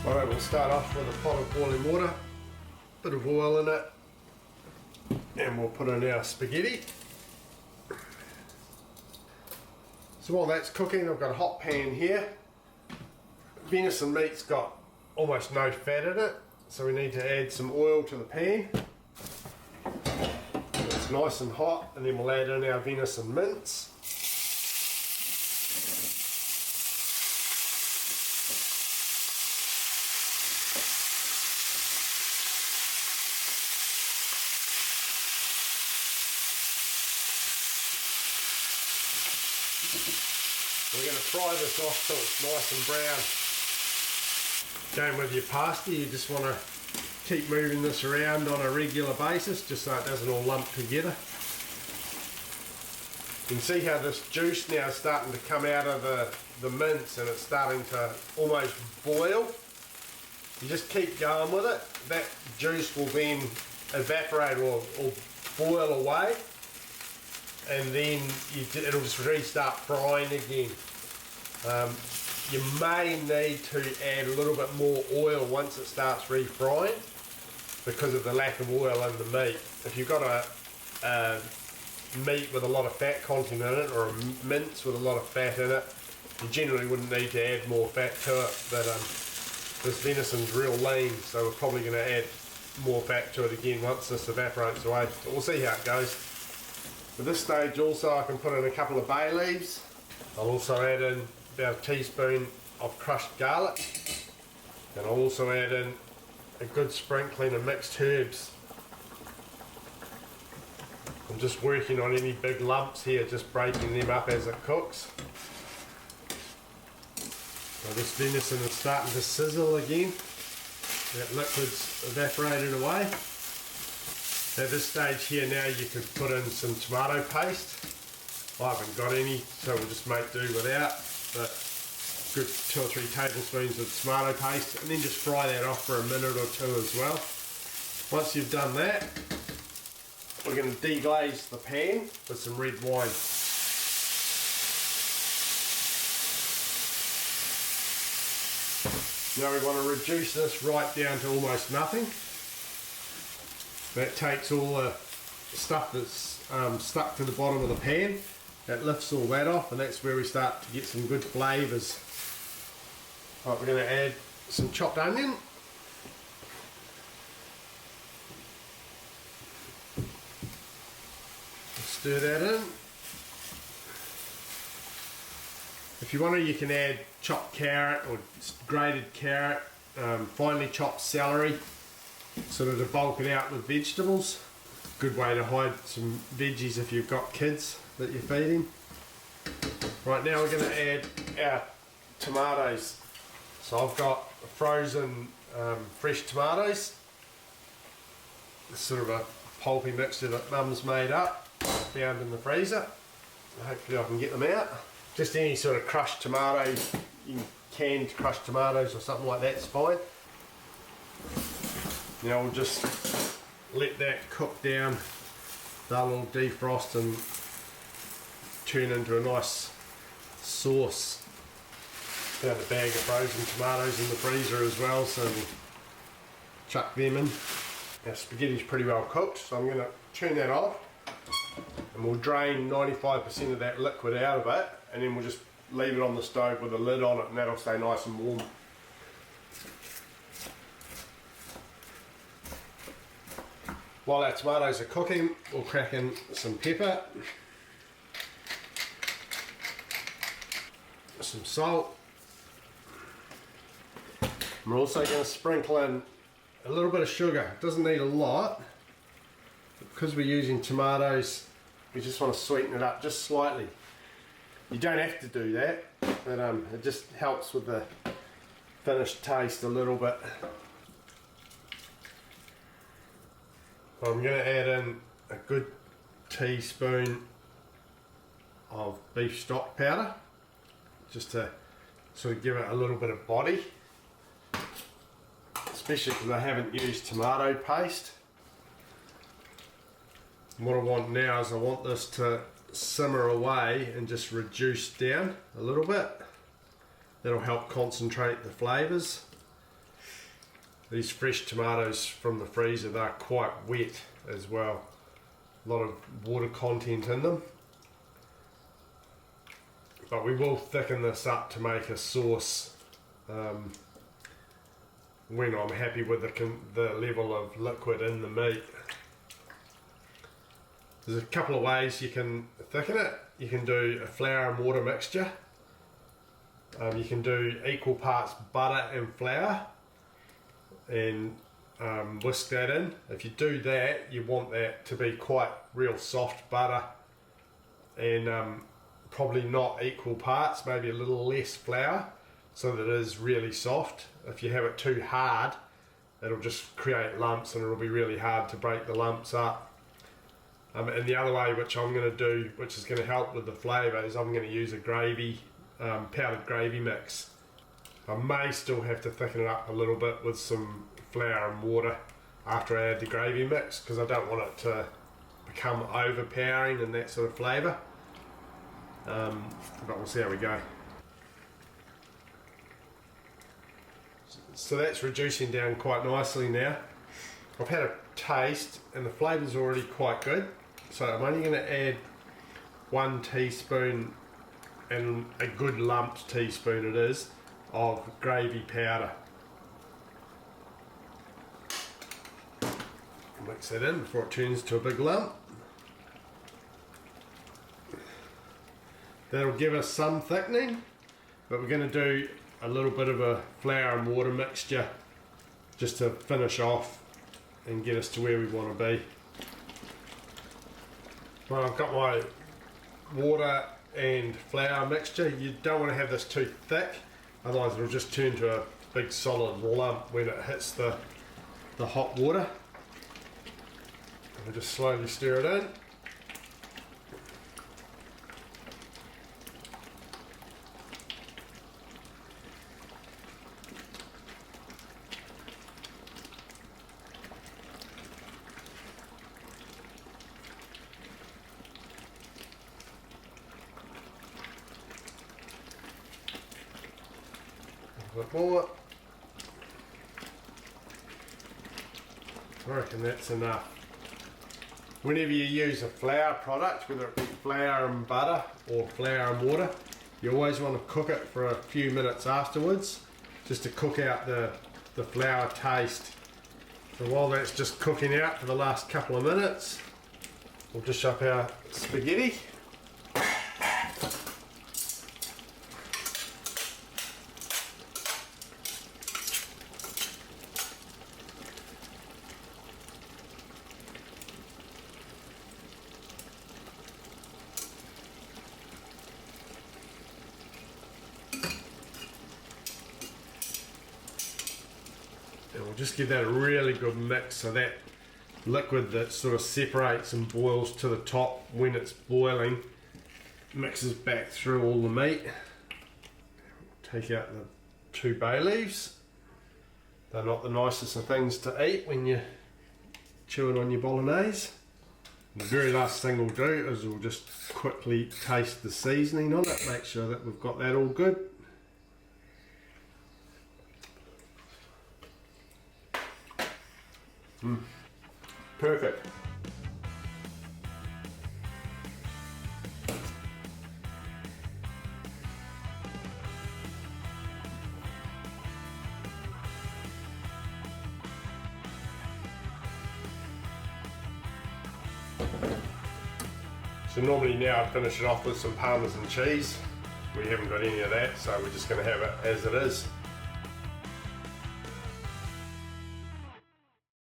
Alright, we'll start off with a pot of boiling water, bit of oil in it, and we'll put in our spaghetti. So while that's cooking, I've got a hot pan here. Venison meat's got almost no fat in it, so we need to add some oil to the pan. It's nice and hot, and then we'll add in our venison mince. We're going to fry this off till it's nice and brown. Going with your pasta, you just want to keep moving this around on a regular basis just so it doesn't all lump together. You can see how this juice now is starting to come out of the mince and it's starting to almost boil. You just keep going with it. That juice will then evaporate or boil away, and then it'll just restart frying again. You may need to add a little bit more oil once it starts refrying because of the lack of oil in the meat. If you've got a meat with a lot of fat content in it, or a mince with a lot of fat in it, you generally wouldn't need to add more fat to it, but this venison's real lean, so we're probably going to add more fat to it again once this evaporates away. But we'll see how it goes. At this stage also I can put in a couple of bay leaves. I'll also add in about a teaspoon of crushed garlic, and I'll also add in a good sprinkling of mixed herbs. I'm just working on any big lumps here, just breaking them up as it cooks. Now this venison is starting to sizzle again. That liquid's evaporated away. At this stage here now you could put in some tomato paste. I haven't got any, so we'll just make do without, but good 2 or 3 tablespoons of tomato paste, and then just fry that off for a minute or two as well. Once you've done that, we're going to deglaze the pan with some red wine. Now we want to reduce this right down to almost nothing. That takes all the stuff that's stuck to the bottom of the pan. That lifts all that off, and that's where we start to get some good flavours. Right, we're going to add some chopped onion. Stir that in. If you want to, you can add chopped carrot or grated carrot, finely chopped celery, sort of to bulk it out with vegetables. Good way to hide some veggies if you've got kids that you're feeding. Right, now we're going to add our tomatoes. So I've got frozen fresh tomatoes. It's sort of a pulpy mixture that Mum's made up, found in the freezer. Hopefully I can get them out. Just any sort of crushed tomatoes, canned crushed tomatoes or something like that's fine. Now we'll just let that cook down. They'll defrost and turn into a nice sauce. Found a bag of frozen tomatoes in the freezer as well, so we'll chuck them in. Our spaghetti's pretty well cooked, so I'm going to turn that off, and we'll drain 95% of that liquid out of it, and then we'll just leave it on the stove with a lid on it, and that'll stay nice and warm. While our tomatoes are cooking, we'll crack in some pepper, some salt. We're also going to sprinkle in a little bit of sugar. It doesn't need a lot, but because we're using tomatoes, we just want to sweeten it up just slightly. You don't have to do that, but it just helps with the finished taste a little bit. I'm going to add in a good teaspoon of beef stock powder, just to sort of give it a little bit of body, especially because I haven't used tomato paste. And what I want now is I want this to simmer away and just reduce down a little bit. That'll help concentrate the flavours. These fresh tomatoes from the freezer, they're quite wet as well. A lot of water content in them. But we will thicken this up to make a sauce when I'm happy with the level of liquid in the meat. There's a couple of ways you can thicken it. You can do a flour and water mixture. You can do equal parts butter and flour and whisk that in. If you do that, you want that to be quite real soft butter and probably not equal parts, maybe a little less flour so that it is really soft. If you have it too hard, it'll just create lumps and it'll be really hard to break the lumps up. And the other way, which I'm going to do, which is going to help with the flavour, is I'm going to use a gravy, powdered gravy mix. I may still have to thicken it up a little bit with some flour and water after I add the gravy mix, because I don't want it to become overpowering in that sort of flavour. But we'll see how we go. So that's reducing down quite nicely now. I've had a taste and the flavour's already quite good. So I'm only going to add 1 teaspoon, and a good lumped teaspoon it is, of gravy powder. Mix that in before it turns to a big lump. That'll give us some thickening, but we're going to do a little bit of a flour and water mixture just to finish off and get us to where we want to be. Well, I've got my water and flour mixture. You don't want to have this too thick, otherwise it'll just turn to a big solid lump when it hits the hot water. And we'll just slowly stir it in. A bit more. I reckon that's enough. Whenever you use a flour product, whether it be flour and butter or flour and water, you always want to cook it for a few minutes afterwards, just to cook out the flour taste. So while that's just cooking out for the last couple of minutes, we'll dish up our spaghetti. And we'll just give that a really good mix, so that liquid that sort of separates and boils to the top when it's boiling mixes back through all the meat. Take out the 2 bay leaves. They're not the nicest of things to eat when you're chewing on your Bolognaise. And the very last thing we'll do is we'll just quickly taste the seasoning on it, make sure that we've got that all good. Perfect. So normally now I'd finish it off with some Parmesan cheese. We haven't got any of that, so we're just going to have it as it is.